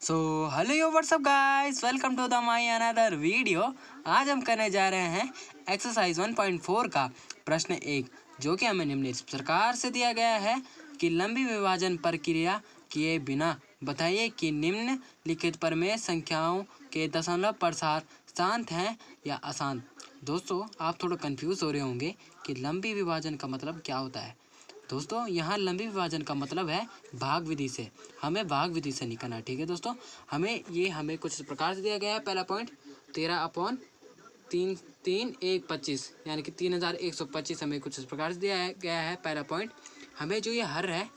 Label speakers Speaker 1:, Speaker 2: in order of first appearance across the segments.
Speaker 1: So hello yo what's up guys, welcome to the my another video. आज हम करने जा रहे हैं एक्सरसाइज 1.4 का प्रश्न 1, जो कि हमें निम्नलिखित प्रकार से दिया गया है कि लंबी विभाजन प्रक्रिया किए बिना बताइए कि निम्नलिखित प्रमेय संख्याओं के दशमलव प्रसार शांत हैं या अशांत। दोस्तों, आप थोड़ा कंफ्यूज हो रहे होंगे कि लंबी विभाजन का मतलब क्या होता है। दोस्तों, यहाँ लंबी विभाजन का मतलब है भाग विधि से। हमें भाग विधि से निकालना है, ठीक है दोस्तों। हमें कुछ इस प्रकार से दिया गया है। पहला पॉइंट 13/3 यानी कि 3125 हमें कुछ इस प्रकार से दिया गया है। पहला पॉइंट हमें जो ये हर है,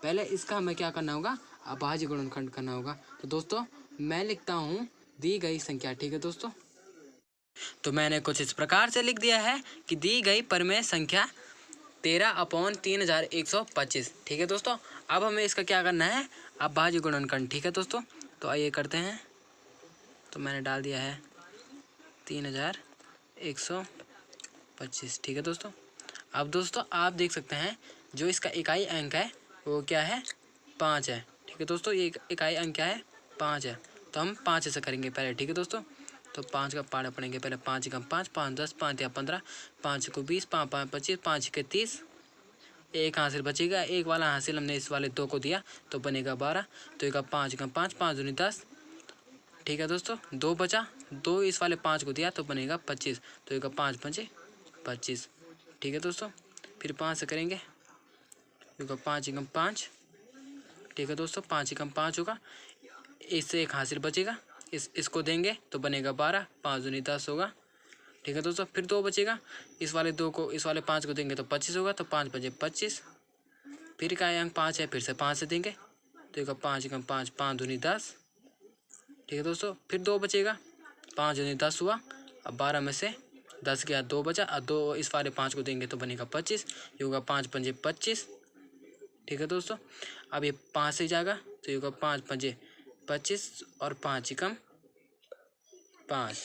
Speaker 1: पहले इसका हमें क्या करना होगा, अभाज्य गुणनखंड करना होगा। तो दोस्तों, मैं लिखता हूँ दी गई संख्या, ठीक है दोस्तों। तो मैंने कुछ इस प्रकार से लिख दिया है कि दी गई प्रमेय संख्या 13/3125, ठीक है दोस्तों। अब हमें इसका क्या करना है, अभाज्य गुणनखंड, ठीक है दोस्तों। तो आइए करते हैं। तो मैंने डाल दिया है 3125, ठीक है दोस्तों। अब दोस्तों, आप देख सकते हैं जो इसका इकाई अंक है वो क्या है, 5 है, ठीक है दोस्तों। ये इकाई अंक क्या है, 5 है। तो हम 5 से करेंगे पहले, ठीक है दोस्तों। तो 5 का पाड़ा पड़ेंगे पहले। 5 एकम 5, 5 10, 5 या 15, 5 को 20, 5 5 25, 5 के 30। एक हासिल बचेगा, एक वाला हासिल हमने इस वाले 2 को दिया तो बनेगा 12। तो एक 5 का 5, 5 दूनी 10, ठीक है दोस्तों। 2 बचा, 2 इस वाले 5 को दिया तो बनेगा 25। तो एक 5 5 25, ठीक है दोस्तों। फिर 5 से करेंगे, क्योंकि 5 एकम 5, ठीक है दोस्तों। 5 एकम 5 होगा, इससे एक हासिल बचेगा, इसको देंगे तो बनेगा 12, 5 दूनी 10 होगा, ठीक है दोस्तों। फिर 2 बचेगा, इस वाले 2 को इस वाले 5 को देंगे तो 25 होगा। तो 5 5 25, फिर का अंक 5 है, फिर से 5 से देंगे तो एक 5 एकम 5, 5 दूनी 10, ठीक है दोस्तों। फिर 2 बचेगा, 5 दूनी 10 हुआ। अब 12 में से 10 गया, 2 बचा, और 2 इस वाले 5 को देंगे तो बनेगा 25। ये होगा 5 5 25, ठीक है दोस्तों। अब ये 5 से जाएगा तो ये होगा 5 5 25 और 5 एकम 5,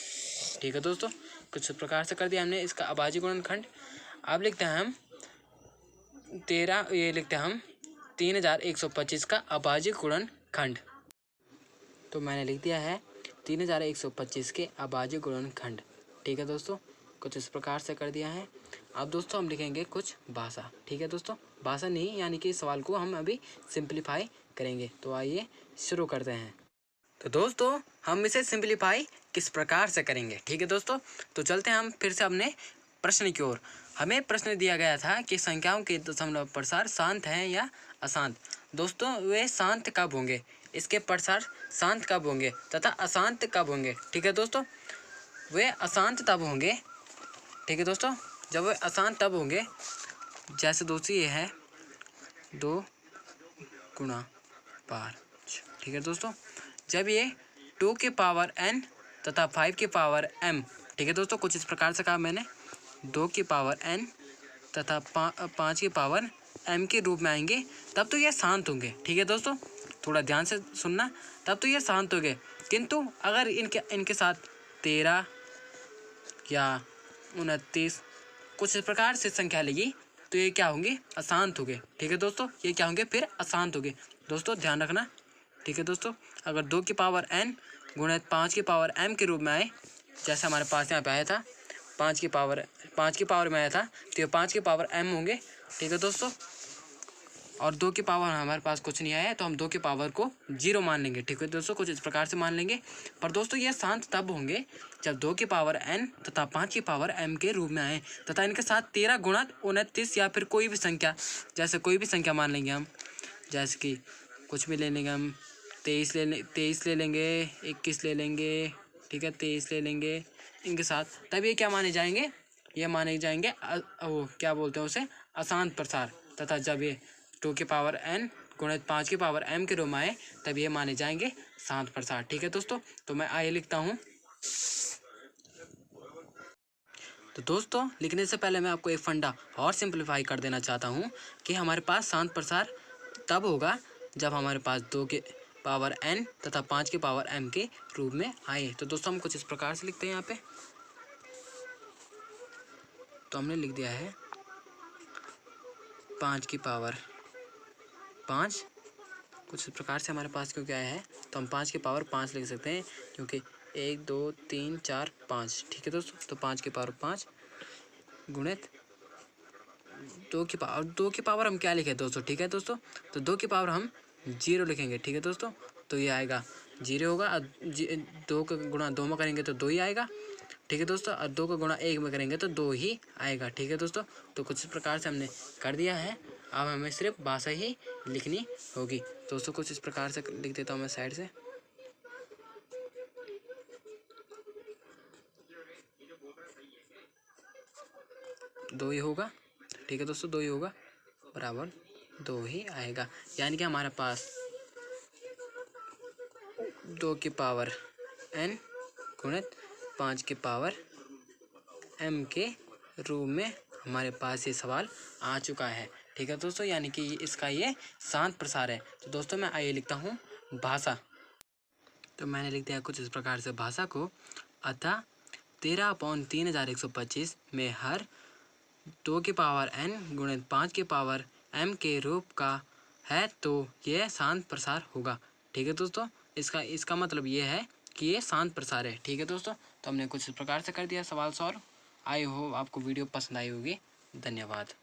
Speaker 1: ठीक है दोस्तों। कुछ प्रकार से कर दिया हमने इसका अभाज्य गुणनखंड। अब लिखते हैं हम 3125 का अभाज्य गुणनखंड। तो मैंने लिख दिया है 3125 के अभाज्य गुणनखंड, ठीक है दोस्तों। कुछ इस प्रकार से कर दिया है। अब दोस्तों, हम लिखेंगे कुछ भाषा, ठीक है दोस्तों। भाषा नहीं, यानी कि इस सवाल को हम अभी सिंप्लीफाई करेंगे। तो आइए शुरू करते हैं। तो दोस्तों, हम इसे सिंप्लीफाई किस प्रकार से करेंगे, ठीक है दोस्तों। तो चलते हैं हम फिर से अपने प्रश्न की ओर। हमें प्रश्न दिया गया था कि संख्याओं के दशमलव प्रसार शांत हैं या अशांत। दोस्तों, वे शांत कब होंगे, इसके प्रसार शांत कब होंगे तथा अशांत कब होंगे, ठीक है दोस्तों। वे अशांत तब होंगे, ठीक है दोस्तों, जब वे अशांत तब होंगे, जैसे दोस्तों ये है 2 गुणा 5, ठीक है दोस्तों। जब ये 2 के पावर n तथा 5 के पावर m, ठीक है दोस्तों। कुछ इस प्रकार से कहा मैंने, 2 की पावर n तथा 5 की पावर m के रूप में आएंगे, तब तो ये शांत होंगे, ठीक है दोस्तों। थोड़ा ध्यान से सुनना, तब तो ये शांत होंगे। किंतु अगर इनके साथ 13 या 29 कुछ इस प्रकार से संख्या लगी तो ये क्या होंगे, अशांत होंगे, ठीक है दोस्तों। ये क्या होंगे, फिर अशांत होंगे। दोस्तों ध्यान रखना, ठीक है दोस्तों। अगर 2 की पावर n गुणित 5 की पावर m के रूप में आए, जैसे हमारे पास यहाँ पे आया था 5 की पावर में आया था, तो ये 5 की पावर m होंगे, ठीक है दोस्तों। और 2 की पावर हमारे पास कुछ नहीं आया है, तो हम 2 की पावर को 0 मान लेंगे, ठीक है दोस्तों। कुछ इस प्रकार से मान लेंगे। पर दोस्तों, ये शांत तब होंगे जब 2 की पावर n तथा 5 की पावर m के रूप में आए, तथा इनके साथ 13 गुणित 29 या फिर कोई भी संख्या, जैसे कोई भी संख्या मान लेंगे हम, जैसे कि कुछ भी ले लेंगे हम, 23 ले लेंगे, 21 ले लेंगे, ठीक है, 23 ले लेंगे। इनके साथ तब ये क्या माने जाएंगे, ये माने जाएंगे वो क्या बोलते हैं उसे, अशांत प्रसार। तथा जब ये 2 की पावर n गुणित 5 की पावर m के रूप में आए, तब ये माने जाएंगे शांत प्रसार, ठीक है दोस्तों। तो मैं आइए लिखता हूँ। तो दोस्तों, लिखने से पहले मैं आपको एक फंडा और सिंप्लीफाई कर देना चाहता हूँ कि हमारे पास शांत प्रसार तब होगा जब हमारे पास 2 के पावर n तथा 5 के पावर m के रूप में आए। तो दोस्तों, हम कुछ इस प्रकार से लिखते हैं यहाँ पे। तो हमने लिख दिया है 5 की पावर 5 कुछ इस प्रकार से हमारे पास क्योंकि आया है तो हम 5 की पावर 5 लिख सकते हैं, क्योंकि 1 2 3 4 5। ठीक है दोस्तों, तो 5 की पावर 5 गुणित 2 की पावर हम क्या लिखे दोस्तों। ठीक है दोस्तों, तो 2 की पावर हम 0 लिखेंगे। ठीक है दोस्तों, तो ये आएगा 0 होगा। 2 का गुणा 2 में करेंगे तो 2 ही आएगा। ठीक है दोस्तों, और 2 का गुणा 1 में करेंगे तो 2 ही आएगा। ठीक है दोस्तों, तो कुछ इस प्रकार से हमने कर दिया है। अब हमें सिर्फ भाषा ही लिखनी होगी। दोस्तों कुछ इस प्रकार से लिख देता हूँ मैं साइड से। दो ही होगा। ठीक है दोस्तों, 2 ही होगा, बराबर 2 ही आएगा। यानी कि हमारे पास 2 की पावर n गुणित 5 की पावर m के रूप में हमारे पास ये सवाल आ चुका है। ठीक है दोस्तों, यानी कि इसका ये शांत प्रसार है। तो दोस्तों मैं आइए लिखता हूँ भाषा। तो मैंने लिख दिया कुछ इस प्रकार से भाषा को। अतः 13/3125 में हर 2 की पावर n गुणित 5 की पावर m के रूप का है, तो यह शांत प्रसार होगा। ठीक है दोस्तों, इसका मतलब ये है कि ये शांत प्रसार है। ठीक है दोस्तों, तो हमने कुछ इस प्रकार से कर दिया सवाल सॉल्व। आई होप आपको वीडियो पसंद आई होगी। धन्यवाद।